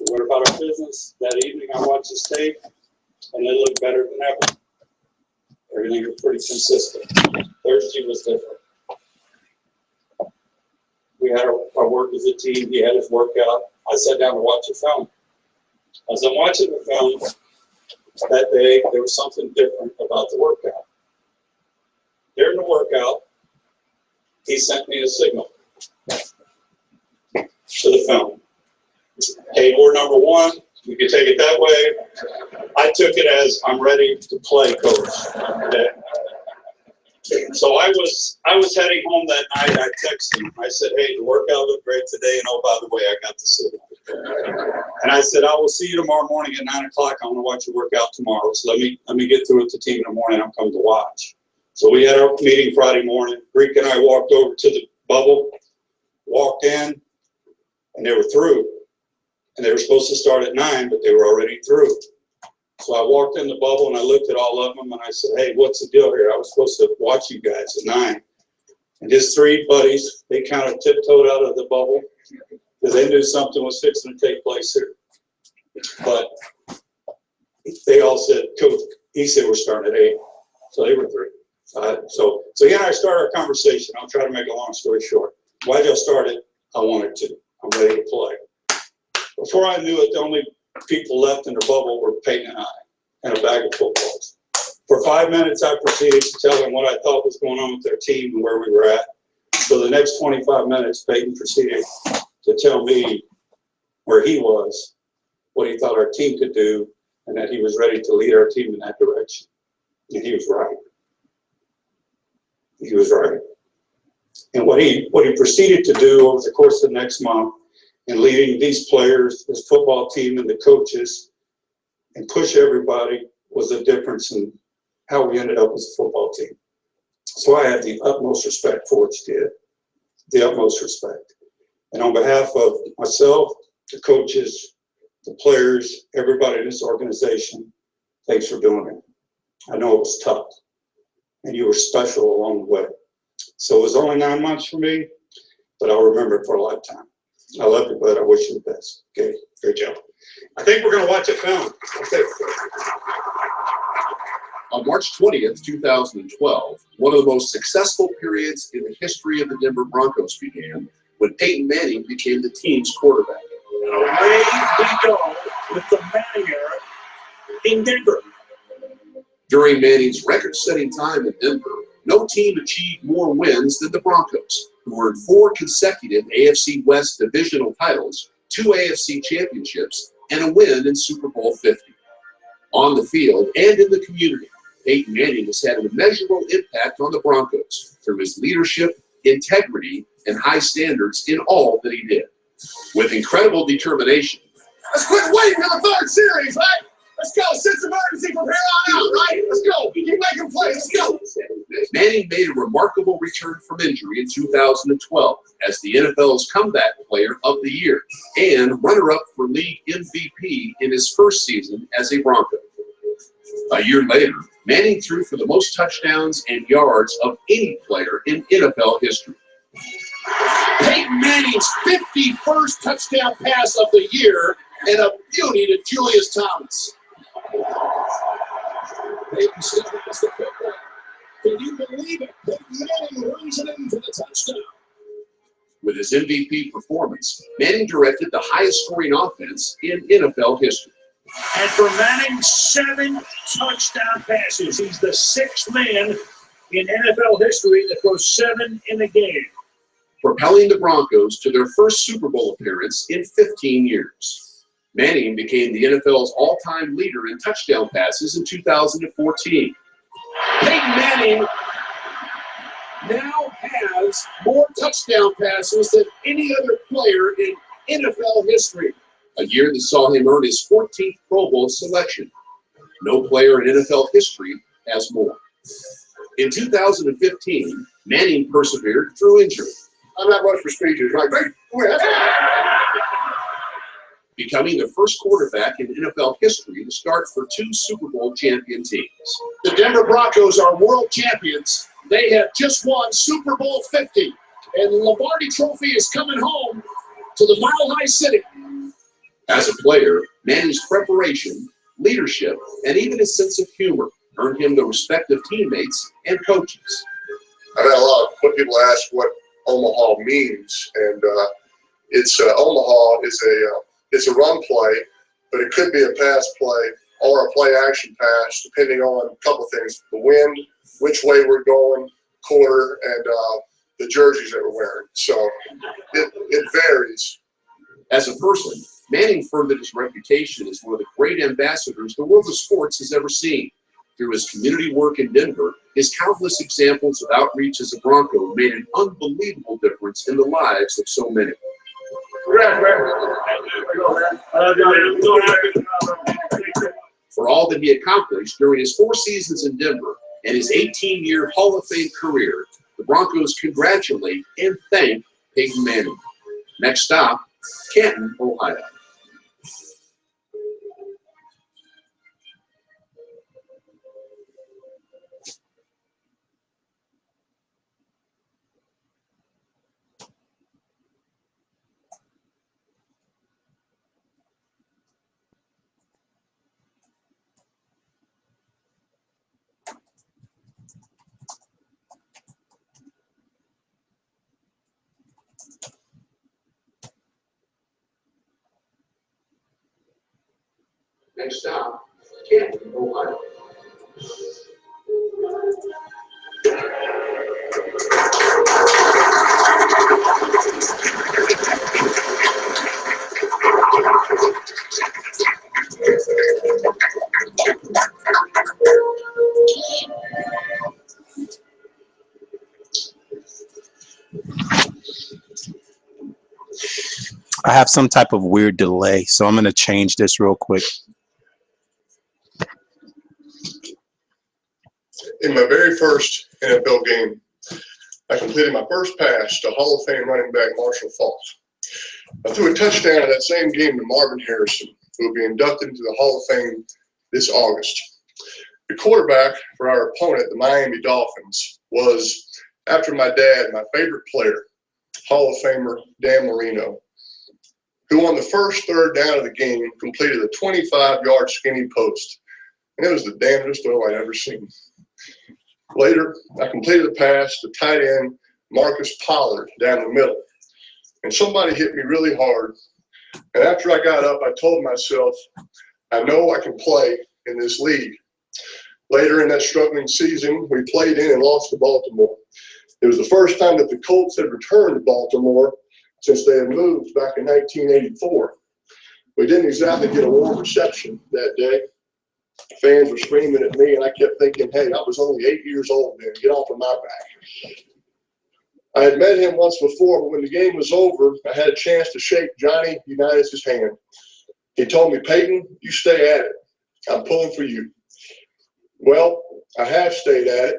We went about our business. That evening, I watched the tape, and it looked better than ever. Everything was pretty consistent. Thursday was different. We had our work as a team. He had his workout. I sat down to watch the film. As I'm watching the film, that day, there was something different about the workout. During the workout, he sent me a signal to the film. Hey, we're number one. You can take it that way. I took it as I'm ready to play, coach. Okay. So I was heading home that night. I texted him. I said, hey, the workout looked great today, and oh, by the way, I got the signal. And I said, I will see you tomorrow morning at 9 o'clock. I want to watch your workout tomorrow. So let me get through with the team in the morning. I'm coming to watch. So we had our meeting Friday morning. Greek and I walked over to the bubble, walked in, and they were through. And they were supposed to start at 9, but they were already through. So I walked in the bubble and I looked at all of them and I said, hey, what's the deal here? I was supposed to watch you guys at 9. And his 3 buddies, they kind of tiptoed out of the bubble because they knew something was fixing to take place here. But they all said, coach, he said we're starting at 8. So they were 3. So he and I started our conversation. I'll try to make a long story short. Why'd y'all start it? I wanted to. I'm ready to play. Before I knew it, the only people left in the bubble were Peyton and I, and a bag of footballs. For 5 minutes, I proceeded to tell them what I thought was going on with their team and where we were at. For the next 25 minutes, Peyton proceeded to tell me where he was, what he thought our team could do, and that he was ready to lead our team in that direction. And he was right. He was right. And what he proceeded to do over the course of the next month, in leading these players, this football team, and the coaches, and push everybody, was the difference in how we ended up as a football team. So I have the utmost respect for what you did, the utmost respect. And on behalf of myself, the coaches, the players, everybody in this organization, thanks for doing it. I know it was tough, and you were special along the way. So it was only 9 months for me, but I'll remember it for a lifetime. I love you, bud. I wish you the best. Okay, great job. I think we're going to watch a film. Okay. On March 20th, 2012, one of the most successful periods in the history of the Denver Broncos began when Peyton Manning became the team's quarterback. Away we go with the Manning era in Denver. During Manning's record-setting time in Denver, no team achieved more wins than the Broncos, who earned 4 consecutive AFC West divisional titles, 2 AFC championships, and a win in Super Bowl 50. On the field and in the community, Peyton Manning has had an immeasurable impact on the Broncos through his leadership, integrity, and high standards in all that he did. With incredible determination. Let's quit waiting for the 3rd series, right? Let's go. Sense of urgency from here on out, right? Let's go. Keep making plays. Let's go. Manning made a remarkable return from injury in 2012 as the NFL's comeback player of the year and runner-up for league MVP in his first season as a Bronco. A year later, Manning threw for the most touchdowns and yards of any player in NFL history. Peyton Manning's 51st touchdown pass of the year and a beauty to Julius Thomas. Peyton still has the football. Can you believe it? Peyton Manning runs it in for the touchdown. With his MVP performance, Manning directed the highest-scoring offense in NFL history. And for Manning, 7 touchdown passes. He's the 6th man in NFL history that throws 7 in a game, propelling the Broncos to their first Super Bowl appearance in 15 years. Manning became the NFL's all-time leader in touchdown passes in 2014. Peyton Manning now has more touchdown passes than any other player in NFL history. A year that saw him earn his 14th Pro Bowl selection. No player in NFL history has more. In 2015, Manning persevered through injury. I'm not much for speeches, right? Becoming the first quarterback in NFL history to start for 2 Super Bowl champion teams. The Denver Broncos are world champions. They have just won Super Bowl 50, and the Lombardi Trophy is coming home to the Mile High City. As a player, Manning's preparation, leadership, and even his sense of humor earned him the respect of teammates and coaches. I've had a lot of people ask what Omaha means, and it's Omaha is a run play, but it could be a pass play or a play action pass, depending on a couple things: the wind, which way we're going, quarter, and the jerseys that we're wearing. So it varies. As a person, Manning furthered his reputation as one of the great ambassadors the world of sports has ever seen. Through his community work in Denver, his countless examples of outreach as a Bronco made an unbelievable difference in the lives of so many. For all that he accomplished during his 4 seasons in Denver and his 18-year Hall of Fame career, the Broncos congratulate and thank Peyton Manning. Next stop, Canton, Ohio. Next stop, Canton, Ohio. I have some type of weird delay, so I'm going to change this real quick. In my very first NFL game, I completed my first pass to Hall of Fame running back Marshall Faulk. I threw a touchdown in that same game to Marvin Harrison, who will be inducted into the Hall of Fame this August. The quarterback for our opponent, the Miami Dolphins, was, after my dad, my favorite player, Hall of Famer Dan Marino, who on the first third down of the game completed a 25-yard skinny post. And it was the damnedest throw I'd ever seen. Later, I completed a pass to tight end Marcus Pollard down the middle. And somebody hit me really hard. And after I got up, I told myself, I know I can play in this league. Later in that struggling season, we played in and lost to Baltimore. It was the first time that the Colts had returned to Baltimore since they had moved back in 1984. We didn't exactly get a warm reception that day. Fans were screaming at me, and I kept thinking, hey, I was only 8 years old then. Get off of my back. I had met him once before, but when the game was over, I had a chance to shake Johnny Unitas' hand. He told me, Peyton, you stay at it. I'm pulling for you. Well, I have stayed at it.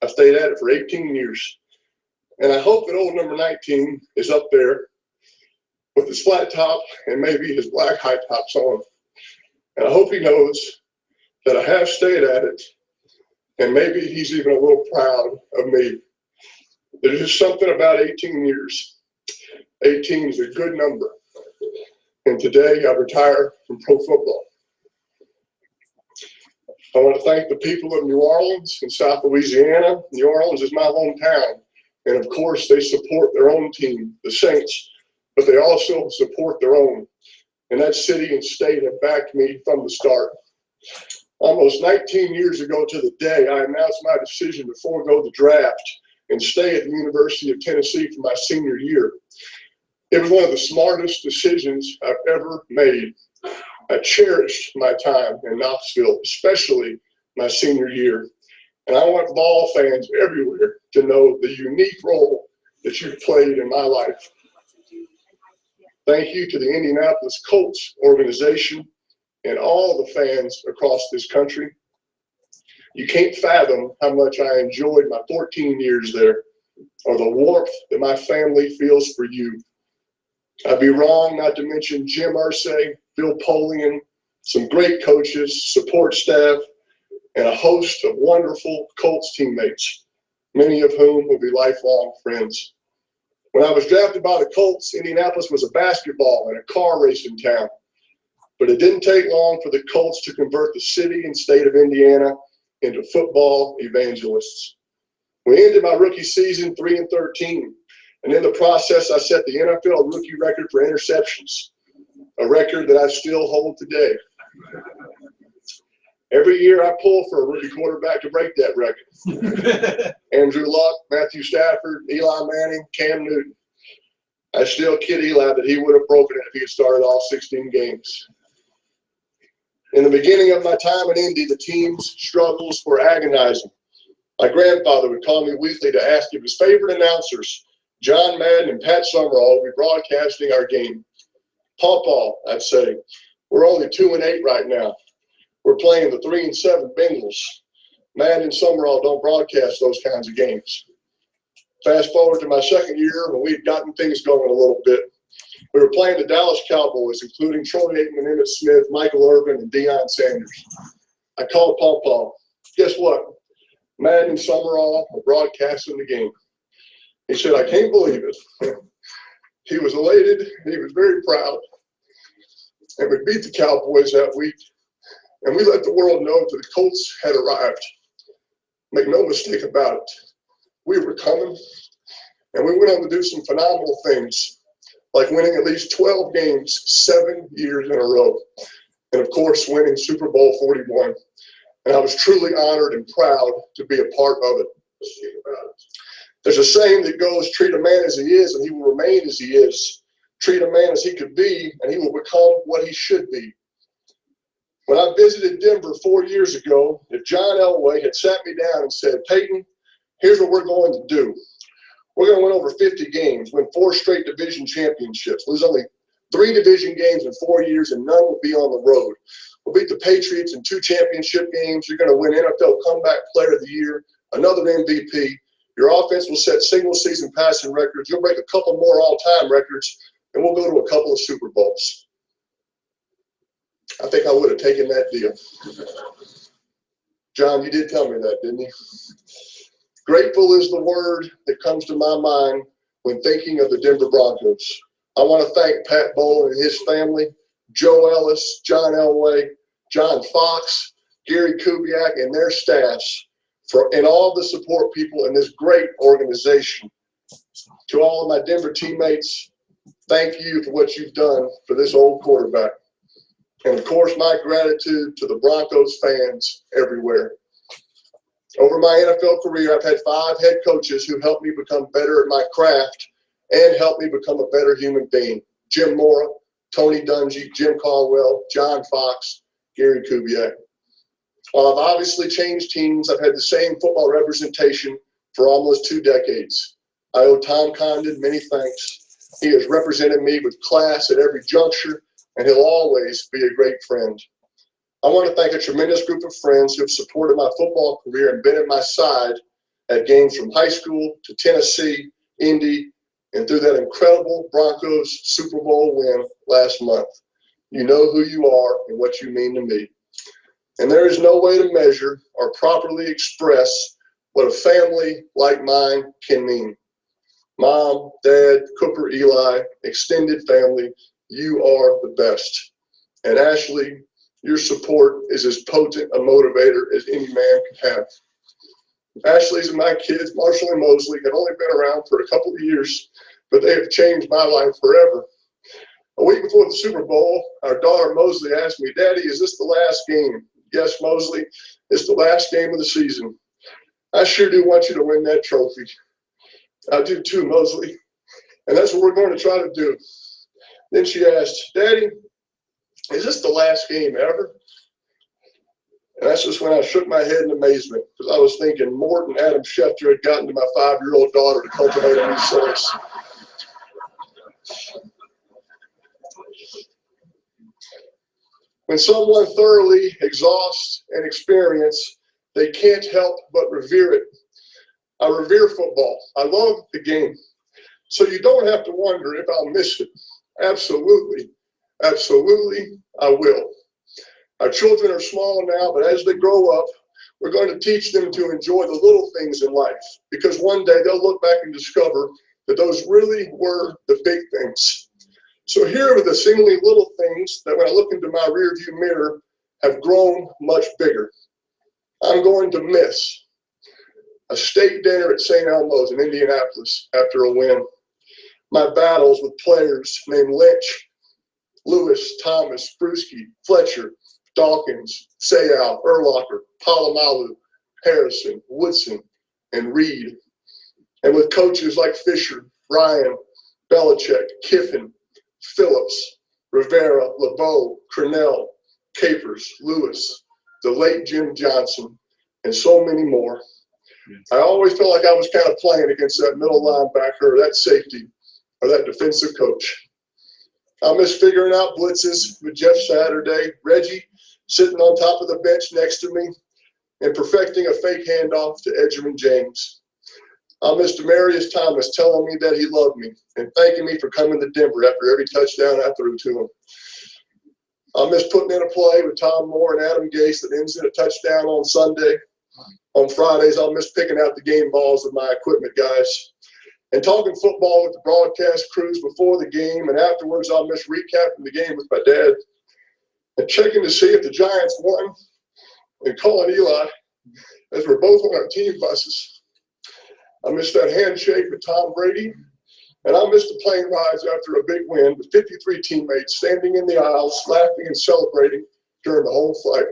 I've stayed at it for 18 years. And I hope that old number 19 is up there with his flat top and maybe his black high tops on. And I hope he knows that I have stayed at it, and maybe he's even a little proud of me. There's just something about 18 years. 18 is a good number. And today I retire from pro football. I want to thank the people of New Orleans and South Louisiana. New Orleans is my hometown. And of course, they support their own team, the Saints, but they also support their own. And that city and state have backed me from the start. Almost 19 years ago to the day, I announced my decision to forego the draft and stay at the University of Tennessee for my senior year. It was one of the smartest decisions I've ever made. I cherished my time in Knoxville, especially my senior year. And I want ball fans everywhere to know the unique role that you've played in my life. Thank you to the Indianapolis Colts organization and all the fans across this country. You can't fathom how much I enjoyed my 14 years there, or the warmth that my family feels for you. I'd be wrong not to mention Jim Irsay, Bill Polian, some great coaches, support staff, and a host of wonderful Colts teammates, many of whom will be lifelong friends. When I was drafted by the Colts, Indianapolis was a basketball and a car racing town. But it didn't take long for the Colts to convert the city and state of Indiana into football evangelists. We ended my rookie season 3-13, and in the process, I set the NFL rookie record for interceptions, a record that I still hold today. Every year I pull for a rookie quarterback to break that record. Andrew Luck, Matthew Stafford, Eli Manning, Cam Newton. I still kid Eli that he would have broken it if he had started all 16 games. In the beginning of my time in Indy, the team's struggles were agonizing. My grandfather would call me weekly to ask if his favorite announcers, John Madden and Pat Summerall, would be broadcasting our game. Pawpaw, I'd say, we're only 2-8 right now. We're playing the 3-7 Bengals. Madden and Summerall don't broadcast those kinds of games. Fast forward to my second year when we'd gotten things going a little bit. We were playing the Dallas Cowboys, including Troy Aikman, Emmitt Smith, Michael Irvin, and Deion Sanders. I called Pawpaw. Guess what? Madden and Summerall were broadcasting the game. He said, I can't believe it. He was elated. He was very proud. And we beat the Cowboys that week. And we let the world know that the Colts had arrived. Make no mistake about it. We were coming. And we went on to do some phenomenal things, like winning at least 12 games 7 years in a row. And of course, winning Super Bowl 41. And I was truly honored and proud to be a part of it. There's a saying that goes, treat a man as he is, and he will remain as he is. Treat a man as he could be, and he will become what he should be. When I visited Denver 4 years ago, if John Elway had sat me down and said, Peyton, here's what we're going to do. We're going to win over 50 games, win 4 straight division championships, lose only 3 division games in 4 years, and none will be on the road. We'll beat the Patriots in 2 championship games. You're going to win NFL Comeback Player of the Year, another MVP. Your offense will set single-season passing records. You'll break a couple more all-time records, and we'll go to a couple of Super Bowls. I think I would have taken that deal. John, you did tell me that, didn't you? Grateful is the word that comes to my mind when thinking of the Denver Broncos. I want to thank Pat Bowlen and his family, Joe Ellis, John Elway, John Fox, Gary Kubiak, and their staffs and all the support people in this great organization. To all of my Denver teammates, thank you for what you've done for this old quarterback. And of course, my gratitude to the Broncos fans everywhere. Over my NFL career, I've had 5 head coaches who helped me become better at my craft and helped me become a better human being. Jim Mora, Tony Dungy, Jim Caldwell, John Fox, Gary Kubiak. While I've obviously changed teams, I've had the same football representation for almost 2 decades. I owe Tom Condon many thanks. He has represented me with class at every juncture, and he'll always be a great friend. I want to thank a tremendous group of friends who have supported my football career and been at my side at games from high school to Tennessee, Indy, and through that incredible Broncos Super Bowl win last month. You know who you are and what you mean to me. And there is no way to measure or properly express what a family like mine can mean. Mom, Dad, Cooper, Eli, extended family, you are the best. And Ashley, your support is as potent a motivator as any man can have. Ashley's and my kids, Marshall and Mosley, have only been around for a couple of years, but they have changed my life forever. A week before the Super Bowl, our daughter Mosley asked me, Daddy, is this the last game? Yes, Mosley, it's the last game of the season. I sure do want you to win that trophy. I do too, Mosley. And that's what we're going to try to do. Then she asked, Daddy, is this the last game ever? And that's just when I shook my head in amazement, because I was thinking Morton Adam Schefter had gotten to my 5-year-old daughter to cultivate a new source. When someone thoroughly exhausts an experience, they can't help but revere it. I revere football. I love the game. So you don't have to wonder if I'll miss it. Absolutely. Absolutely, I will. Our children are small now, but as they grow up, we're going to teach them to enjoy the little things in life, because one day they'll look back and discover that those really were the big things. So here are the seemingly little things that when I look into my rearview mirror have grown much bigger. I'm going to miss a steak dinner at St. Elmo's in Indianapolis after a win. My battles with players named Lynch, Lewis, Thomas, Bruschi, Fletcher, Dawkins, Sayal, Urlacher, Palomalu, Harrison, Woodson, and Reed. And with coaches like Fisher, Ryan, Belichick, Kiffin, Phillips, Rivera, LeBeau, Cornell, Capers, Lewis, the late Jim Johnson, and so many more. I always felt like I was kind of playing against that middle linebacker, or that safety, or that defensive coach. I miss figuring out blitzes with Jeff Saturday, Reggie sitting on top of the bench next to me, and perfecting a fake handoff to Edgerrin James. I miss Demaryius Thomas telling me that he loved me and thanking me for coming to Denver after every touchdown I threw to him. I miss putting in a play with Tom Moore and Adam Gase that ends in a touchdown on Sunday. On Fridays, I'll miss picking out the game balls with my equipment guys. And talking football with the broadcast crews before the game, and afterwards I'll miss recapping the game with my dad and checking to see if the Giants won and calling Eli as we're both on our team buses. I miss that handshake with Tom Brady, and I miss the plane rides after a big win with 53 teammates standing in the aisles, laughing and celebrating during the whole flight.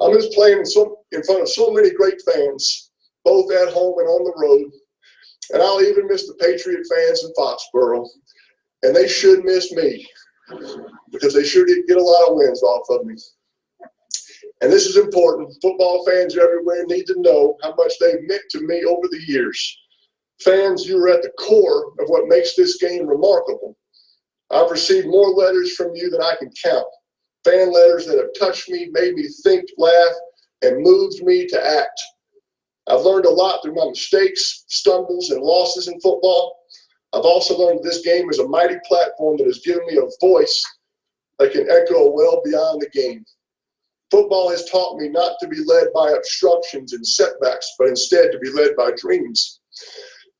I miss playing in front of so many great fans, both at home and on the road. And I'll even miss the Patriot fans in Foxborough. And they should miss me because they sure did get a lot of wins off of me. And this is important. Football fans everywhere need to know how much they've meant to me over the years. Fans, you are at the core of what makes this game remarkable. I've received more letters from you than I can count. Fan letters that have touched me, made me think, laugh, and moved me to act. I've learned a lot through my mistakes, stumbles, and losses in football. I've also learned this game is a mighty platform that has given me a voice that can echo well beyond the game. Football has taught me not to be led by obstructions and setbacks, but instead to be led by dreams.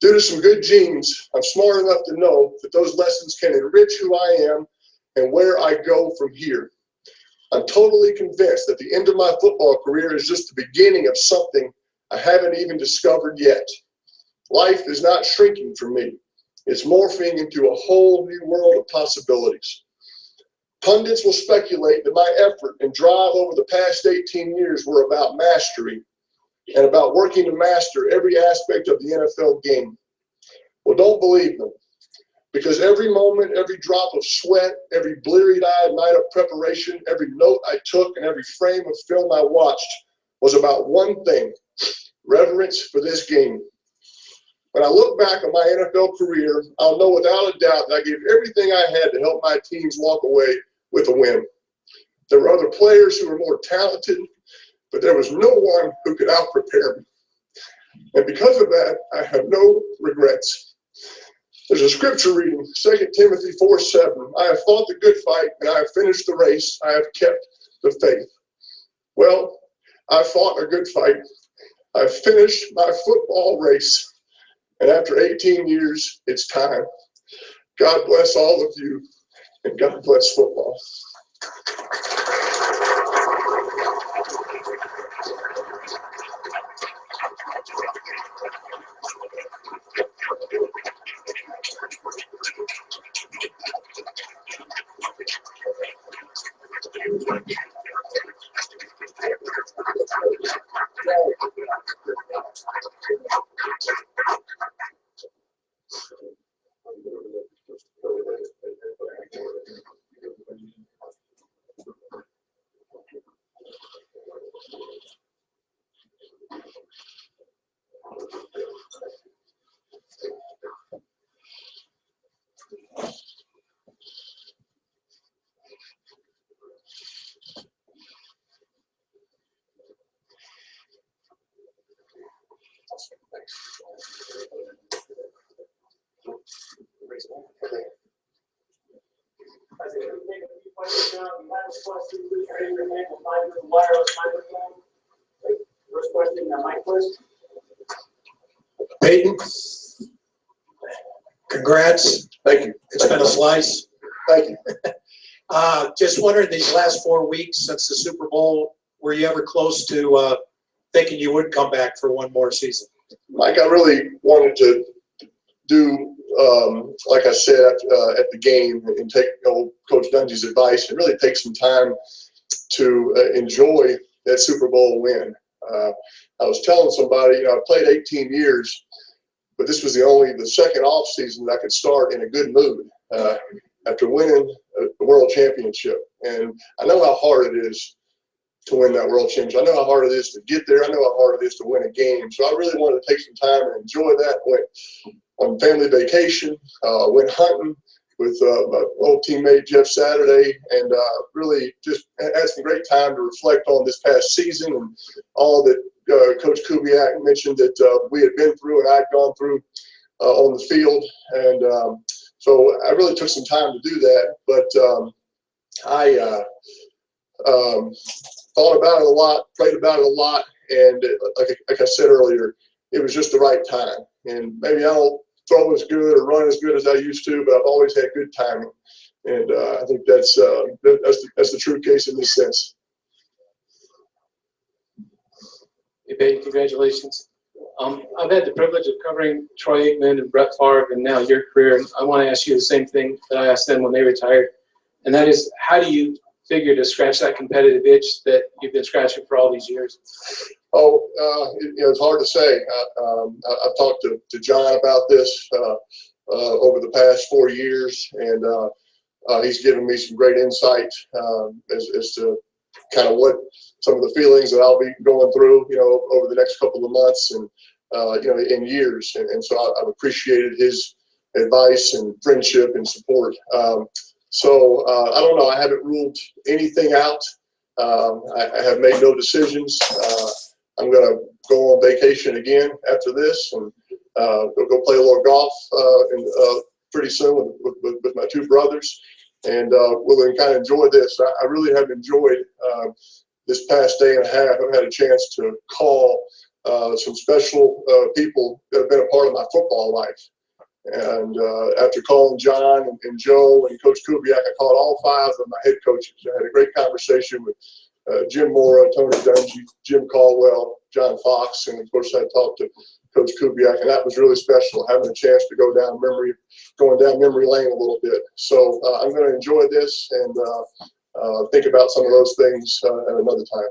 Due to some good genes, I'm smart enough to know that those lessons can enrich who I am and where I go from here. I'm totally convinced that the end of my football career is just the beginning of something I haven't even discovered yet. Life is not shrinking for me. It's morphing into a whole new world of possibilities. Pundits will speculate that my effort and drive over the past 18 years were about mastery and about working to master every aspect of the NFL game. Well, don't believe them, because every moment, every drop of sweat, every bleary-eyed night of preparation, every note I took, and every frame of film I watched was about one thing: reverence for this game. When I look back on my NFL career, I'll know without a doubt that I gave everything I had to help my teams walk away with a win. There were other players who were more talented, but there was no one who could out-prepare me. And because of that, I have no regrets. There's a scripture reading, 2 Timothy 4:7. I have fought the good fight, and I have finished the race. I have kept the faith. Well, I fought a good fight. I've finished my football race. And after 18 years, it's time. God bless all of you, and God bless football. First question, Mike first. Peyton, congrats. Thank you. It's been a slice. Thank you. Just wondering, these last 4 weeks since the Super Bowl, were you ever close to thinking you would come back for one more season? Mike, I really wanted to do, like I said at the game, and take Coach Dungy's advice and really take some time to enjoy that Super Bowl win. I was telling somebody, I played 18 years, but this was the second off season that I could start in a good mood after winning the world championship. And I know how hard it is to win that world championship. I know how hard it is to get there. I know how hard it is to win a game. So I really wanted to take some time and enjoy that. Went on family vacation, went hunting with my old teammate Jeff Saturday, and really just had some great time to reflect on this past season and all that Coach Kubiak mentioned that we had been through and I'd gone through on the field. And so I really took some time to do that. But I thought about it a lot, prayed about it a lot, and like I said earlier, it was just the right time. And maybe I don't throw as good or run as good as I used to, but I've always had good timing. And I think that's the true case in this sense. Hey, Peyton, congratulations. I've had the privilege of covering Troy Aikman and Brett Favre and now your career. And I want to ask you the same thing that I asked them when they retired. And that is, how do you figure to scratch that competitive itch that you've been scratching for all these years? Oh, it's hard to say. I've talked to John about this over the past 4 years, and he's given me some great insight as to kind of what some of the feelings that I'll be going through, over the next couple of months and, in years. And so I've appreciated his advice and friendship and support. So I don't know. I haven't ruled anything out. I have made no decisions. I'm going to go on vacation again after this and go play a little golf pretty soon with my two brothers. And we'll kind of enjoy this. I really have enjoyed this past day and a half. I've had a chance to call some special people that have been a part of my football life. And after calling John and Joe and Coach Kubiak, I called all 5 of my head coaches. I had a great conversation with Jim Mora, Tony Dungy, Jim Caldwell, John Fox, and of course I talked to Coach Kubiak, and that was really special, having a chance to going down memory lane a little bit. So I'm going to enjoy this and think about some of those things at another time.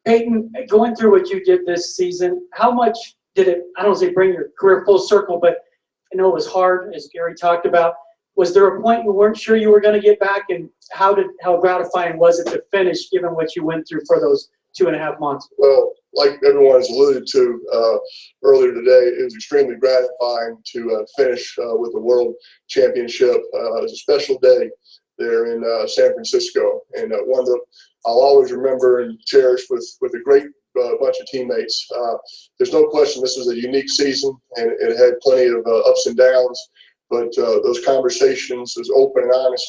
Peyton, going through what you did this season, how much did it, I don't want to say bring your career full circle, but I know it was hard, as Gary talked about. Was there a point you weren't sure you were going to get back, and how gratifying was it to finish, given what you went through for those 2.5 months? Well, like everyone has alluded to earlier today, it was extremely gratifying to finish with the World Championship. It was a special day there in San Francisco, and one that I'll always remember and cherish with a great bunch of teammates. There's no question this was a unique season, and it had plenty of ups and downs, but those conversations, those open and honest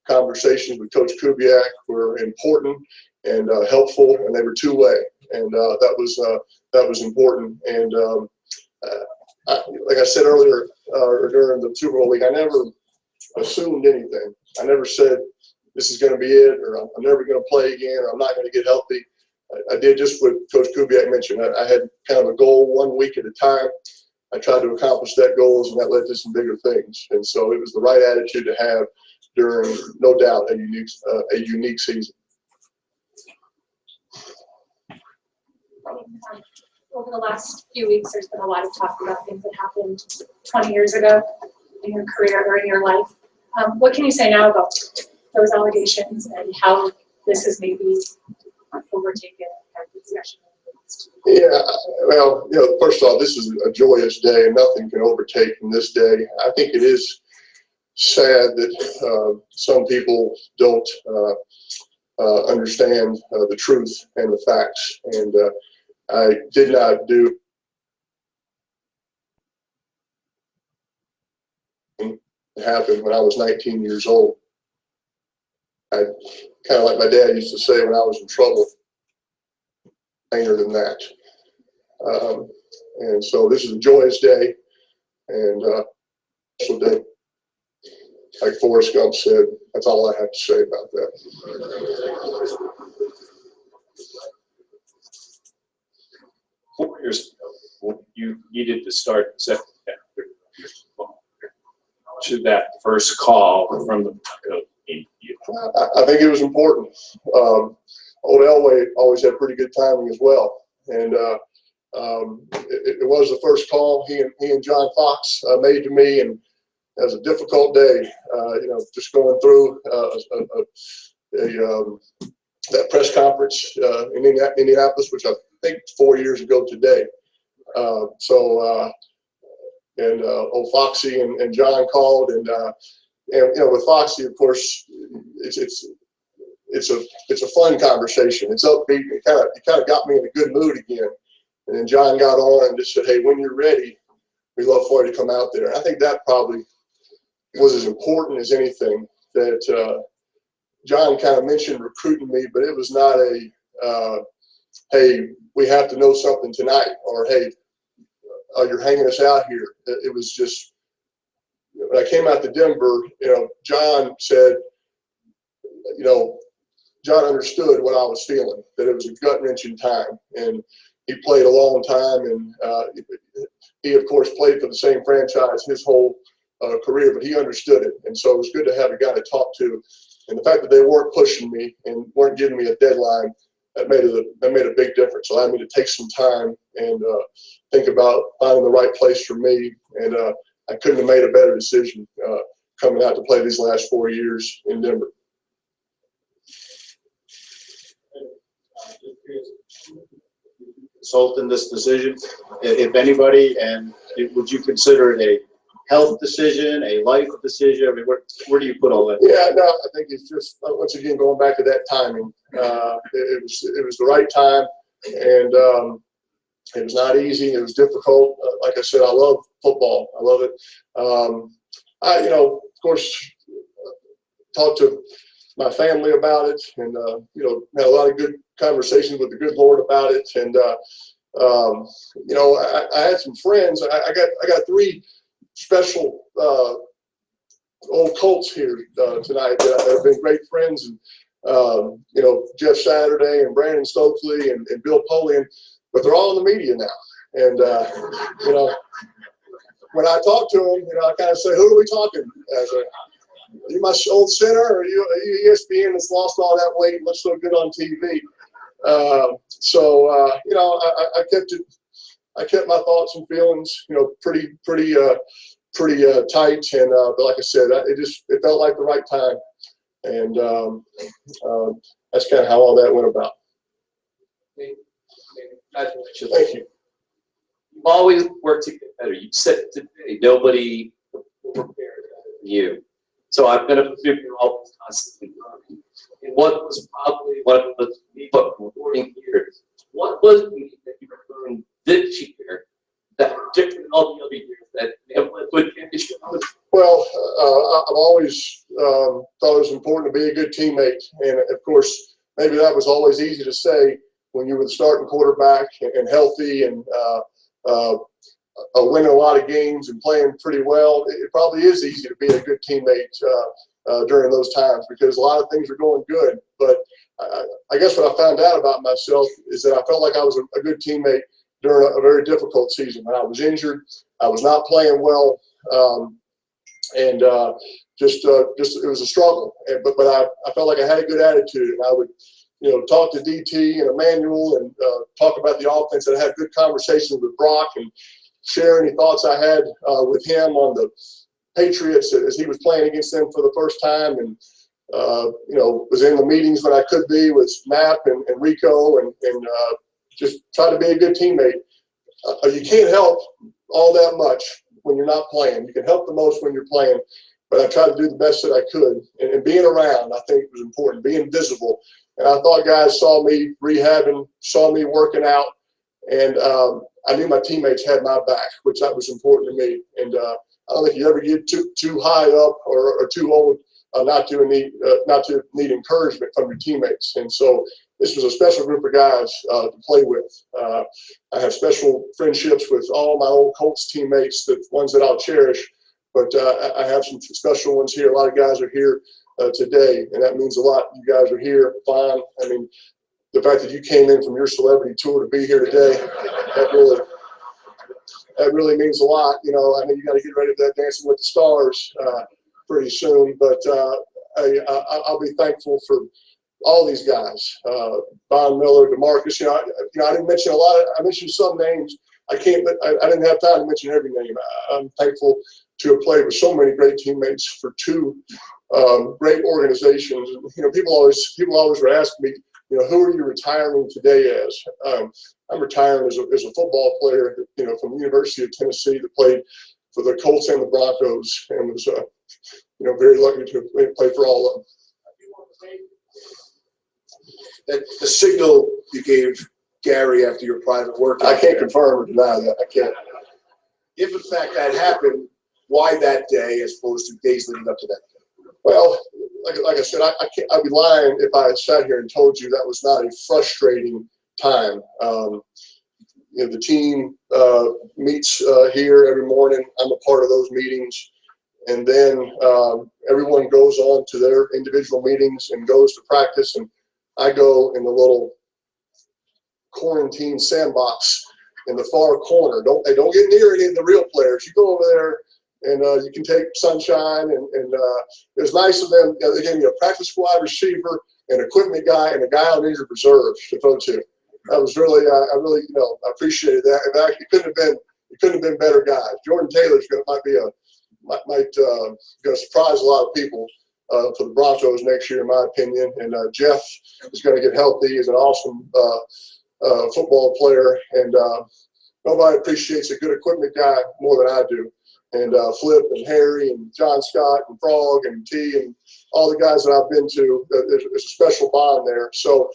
conversations with Coach Kubiak were important and helpful, and they were two-way, and that was important. And like I said earlier, during the Super Bowl week, I never assumed anything. I never said this is going to be it, or I'm never going to play again, or I'm not going to get healthy. I did just what Coach Kubiak mentioned. I had kind of a goal 1 week at a time. I tried to accomplish that goals, and that led to some bigger things. And so it was the right attitude to have during, no doubt, a unique season. Over the last few weeks, there's been a lot of talk about things that happened 20 years ago in your career or in your life. What can you say now about those allegations and how this has maybe overtaken our discussion? Yeah, well, first of all, this is a joyous day, and nothing can overtake in this day. I think it is sad that some people don't understand the truth and the facts, and I did not do it happened when I was 19 years old. I kind of like my dad used to say, when I was in trouble, plainer than that. And so this is a joyous day and special day. Like Forrest Gump said, that's all I have to say about that. 4 years ago, you needed to start the second chapter. To that first call from the Broncos. I think it was important. Old Elway always had pretty good timing as well, and it was the first call he and John Fox made to me, and it was a difficult day. Just going through that press conference in Indianapolis, which I think 4 years ago today. Old Foxy and John called, and with Foxy, of course, it's a fun conversation. It's upbeat. It kind of got me in a good mood again. And then John got on and just said, "Hey, when you're ready, we'd love for you to come out there." And I think that probably was as important as anything. That John kind of mentioned recruiting me, but it was not a hey, we have to know something tonight, or hey, you're hanging us out here. It was just, when I came out to Denver, John said, John understood what I was feeling, that it was a gut-wrenching time. And he played a long time, and he, of course, played for the same franchise his whole career, but he understood it. And so it was good to have a guy to talk to. And the fact that they weren't pushing me and weren't giving me a deadline, that made a big difference. Allowed me to take some time and think about finding the right place for me. And I couldn't have made a better decision coming out to play these last 4 years in Denver. Consult in this decision, if anybody, and would you consider it a health decision, a life decision? I mean, where do you put all that? Yeah, no, I think it's just, once again, going back to that timing. It was the right time, and it was not easy. It was difficult. Like I said, I love football. I love it. Of course, talked to my family about it, and had a lot of good conversations with the good Lord about it. And I had some friends. I got 3 special old Colts here tonight that have been great friends, and Jeff Saturday and Brandon Stokely and Bill Polian, but they're all in the media now. And when I talk to them, I kind of say, "Who are we talking as? Are you my old center, or are you ESPN that's lost all that weight and looks so good on TV?" I kept my thoughts and feelings, pretty tight. And but like I said, it felt like the right time, and that's kind of how all that went about. Congratulations. Thank you. You've always worked to get better. You said today nobody prepared you. So I'm going to presume you're always constantly learning. And what was probably one of the rewarding years? What was the that you learned this year that was different than all the other years that would finish? Well, I've always thought it was important to be a good teammate, and of course, maybe that was always easy to say when you were the starting quarterback and healthy and winning a lot of games and playing pretty well. It probably is easy to be a good teammate during those times because a lot of things are going good. But I guess what I found out about myself is that I felt like I was a good teammate during a very difficult season. When I was injured, I was not playing well, and just it was a struggle. But I felt like I had a good attitude, and I would talk to DT and Emmanuel and talk about the offense. And I had good conversations with Brock and share any thoughts I had with him on the Patriots as he was playing against them for the first time, and was in the meetings when I could be with Snap and Rico, and just try to be a good teammate. You can't help all that much when you're not playing. You can help the most when you're playing, but I tried to do the best that I could, and being around I think was important, being visible. And I thought guys saw me rehabbing, saw me working out, and I knew my teammates had my back, which that was important to me. And I don't think you ever get too high up or too old not to need encouragement from your teammates. And so this was a special group of guys to play with. I have special friendships with all my old Colts teammates, the ones that I'll cherish, but I have some special ones here. A lot of guys are here today, and that means a lot. You guys are here, fine. I mean, the fact that you came in from your celebrity tour to be here today, that really means a lot. You know, I mean, you got to get ready for that Dancing with the Stars pretty soon, but I'll be thankful for all these guys, Von Miller, DeMarcus. You know, I didn't mention a lot of. I mentioned some names. I didn't have time to mention every name. I'm thankful to have played with so many great teammates for two great organizations. You know, people always were asking me, you know, who are you retiring today as? I'm retiring as a football player, you know, from the University of Tennessee that played for the Colts and the Broncos, and was, you know, very lucky to play for all of them. The signal you gave Gary after your private workout. I can't confirm or deny that. I can't. If in fact that happened, why that day as opposed to days leading up to that day? Well, like I said, I'd be lying if I sat here and told you that was not a frustrating time. You know, the team meets here every morning. I'm a part of those meetings. And then everyone goes on to their individual meetings and goes to practice. And I go in the little quarantine sandbox in the far corner. Don't get near any of the real players. You go over there and you can take sunshine. And it was nice of them. They gave me a practice squad receiver, an equipment guy, and a guy on injured reserve to throw to. That was really, I really, you know, I appreciated that. In fact, it couldn't have been better guys. Jordan Taylor's might going to surprise a lot of people for the Broncos next year, in my opinion. And Jeff is going to get healthy. He's an awesome football player, and nobody appreciates a good equipment guy more than I do. And Flip and Harry and John Scott and Frog and T and all the guys that I've been to, there's a special bond there. So,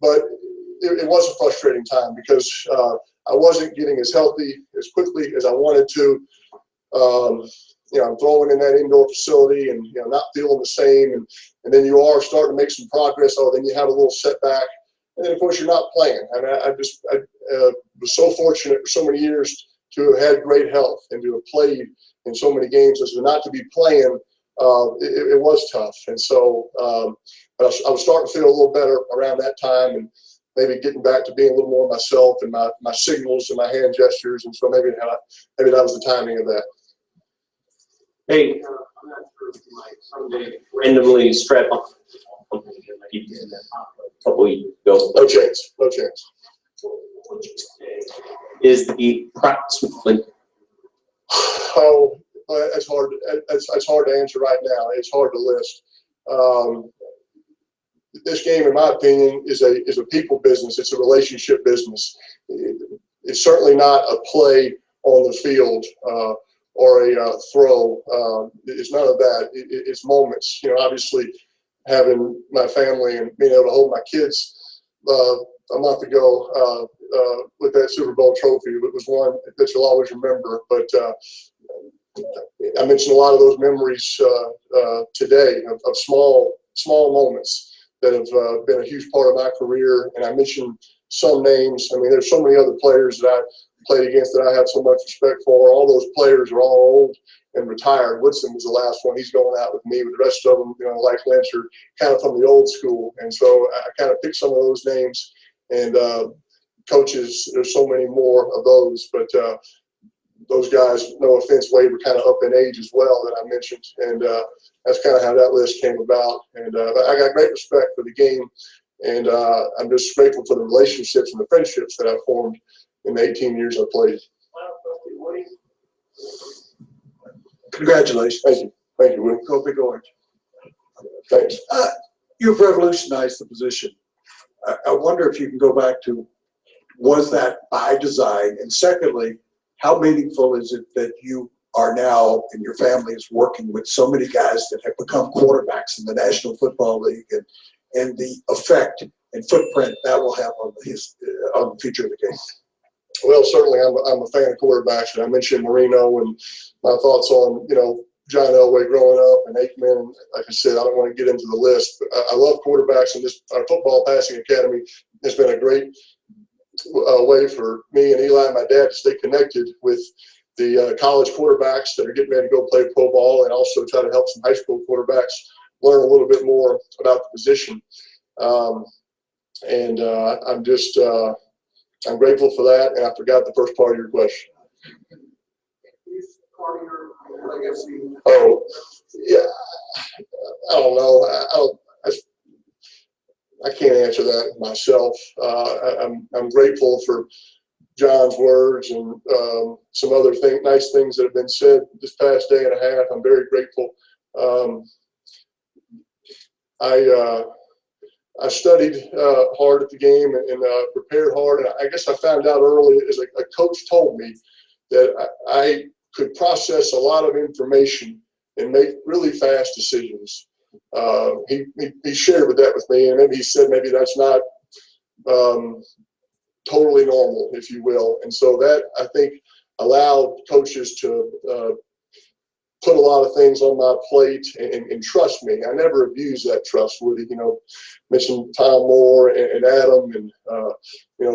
but it was a frustrating time because I wasn't getting as healthy as quickly as I wanted to. You know, I'm throwing in that indoor facility and, you know, not feeling the same. And then you are starting to make some progress. Oh, then you have a little setback. And then, of course, you're not playing. I mean, I was so fortunate for so many years to have had great health and to have played in so many games. As not to be playing, it was tough. And so but I was starting to feel a little better around that time, and maybe getting back to being a little more myself and my signals and my hand gestures. And so maybe that was the timing of that. Hey, I'm not sure if you might someday randomly strap on something like you did a couple weeks ago. No chance. No chance. Is the practice with Oh, it's hard. It's hard to answer right now. It's hard to list. This game, in my opinion, is a people business. It's a relationship business. It's certainly not a play on the field or a throw. It's none of that. It's moments. You know, obviously, having my family and being able to hold my kids a month ago with that Super Bowl trophy, it was one that you'll always remember. But I mentioned a lot of those memories today of small moments that have been a huge part of my career. And I mentioned some names. I mean, there's so many other players that I played against that I have so much respect for. All those players are all old and retired. Woodson was the last one. He's going out with me. With the rest of them, you know, like Lynch, are kind of from the old school. And so I kind of picked some of those names. And coaches, there's so many more of those. But those guys, no offense, Wade, were kind of up in age as well that I mentioned. And that's kind of how that list came about. And I got great respect for the game. And I'm just grateful for the relationships and the friendships that I've formed in the 18 years I played. Congratulations. Thank you. Thank you, Will. Go Big Orange. Thanks. You've revolutionized the position. I wonder if you can go back to, was that by design? And secondly, how meaningful is it that you are now and your family is working with so many guys that have become quarterbacks in the National Football League, and the effect and footprint that will have on the future of the game? Well, certainly I'm a fan of quarterbacks, and I mentioned Marino and my thoughts on, you know, John Elway growing up and Aikman. And like I said, I don't want to get into the list, but I love quarterbacks, and our football passing academy has been a great way for me and Eli and my dad to stay connected with the college quarterbacks that are getting ready to go play pro ball, and also try to help some high school quarterbacks learn a little bit more about the position. I'm grateful for that, and I forgot the first part of your question. Oh, yeah, I don't know. I can't answer that myself. I'm grateful for John's words and some other nice things that have been said this past day and a half. I'm very grateful. I studied hard at the game and prepared hard. And I guess I found out early, as a coach told me, that I could process a lot of information and make really fast decisions. He shared that with me, and maybe he said maybe that's not totally normal, if you will. And so that, I think, allowed coaches to put a lot of things on my plate and trust me. I never abused that trust, Woody. Mentioned Tom Moore and Adam and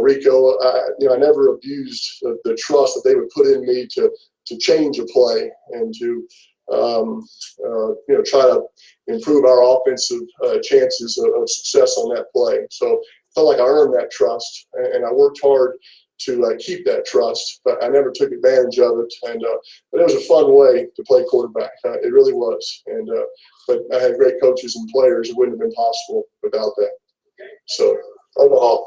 Rico. I never abused the trust that they would put in me to change a play and to try to improve our offensive chances of success on that play. So I felt like I earned that trust, and I worked hard to keep that trust, but I never took advantage of it. And but it was a fun way to play quarterback. It really was. And but I had great coaches and players. It wouldn't have been possible without that. So Omaha.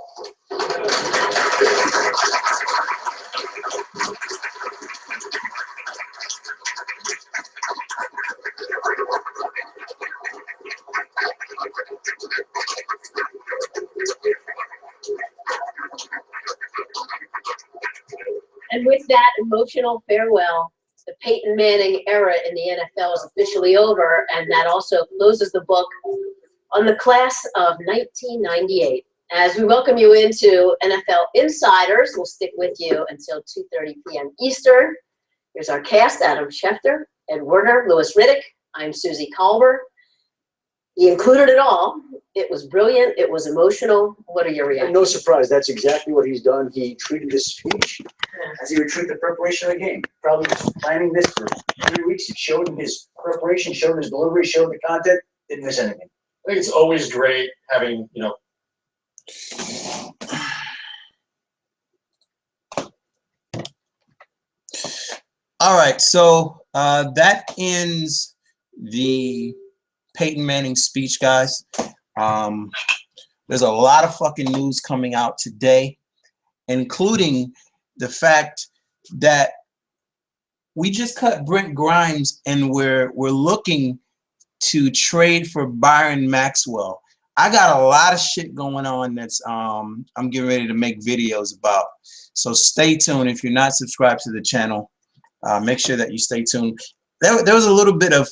And with that emotional farewell, the Peyton Manning era in the NFL is officially over, and that also closes the book on the class of 1998. As we welcome you into NFL Insiders, we'll stick with you until 2:30 p.m. Eastern. Here's our cast: Adam Schefter, Ed Werner, Louis Riddick. I'm Susie Colbert. He included it all. It was brilliant. It was emotional. What are your reactions? No surprise. That's exactly what he's done. He treated this speech as he would treat the preparation of the game. Probably was planning this for 3 weeks. It showed him his preparation, showed his delivery, showed the content. Didn't miss anything. I think it's always great having, All right, so that ends the Peyton Manning speech, guys. There's a lot of fucking news coming out today, including the fact that we just cut Brent Grimes and we're looking to trade for Byron Maxwell. I got a lot of shit going on that's I'm getting ready to make videos about. So stay tuned. If you're not subscribed to the channel, make sure that you stay tuned. There was a little bit of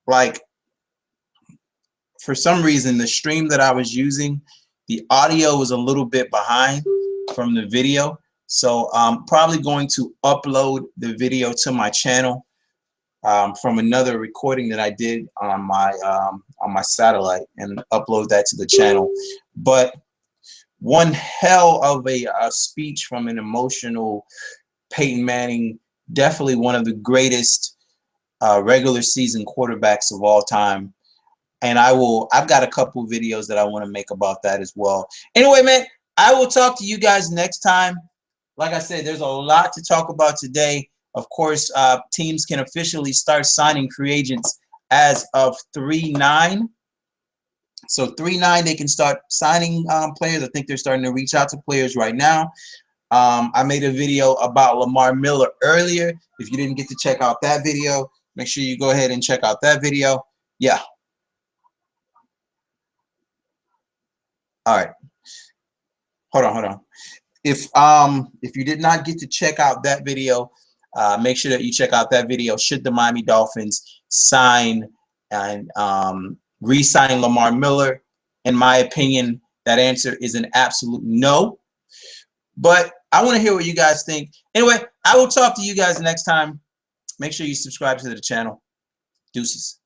like, for some reason, the stream that I was using, the audio was a little bit behind from the video. So I'm probably going to upload the video to my channel from another recording that I did on my satellite and upload that to the channel. But one hell of a speech from an emotional Peyton Manning, definitely one of the greatest regular season quarterbacks of all time. And I've got a couple videos that I want to make about that as well. Anyway, man, I will talk to you guys next time. Like I said, there's a lot to talk about today. Of course, teams can officially start signing free agents as of 3/9. So 3/9, they can start signing players. I think they're starting to reach out to players right now. I made a video about Lamar Miller earlier. If you didn't get to check out that video, make sure you go ahead and check out that video. Yeah. All right. Hold on. If you did not get to check out that video, make sure that you check out that video. Should the Miami Dolphins sign and re-sign Lamar Miller? In my opinion, that answer is an absolute no. But I want to hear what you guys think. Anyway, I will talk to you guys next time. make sure you subscribe to the channel. Deuces.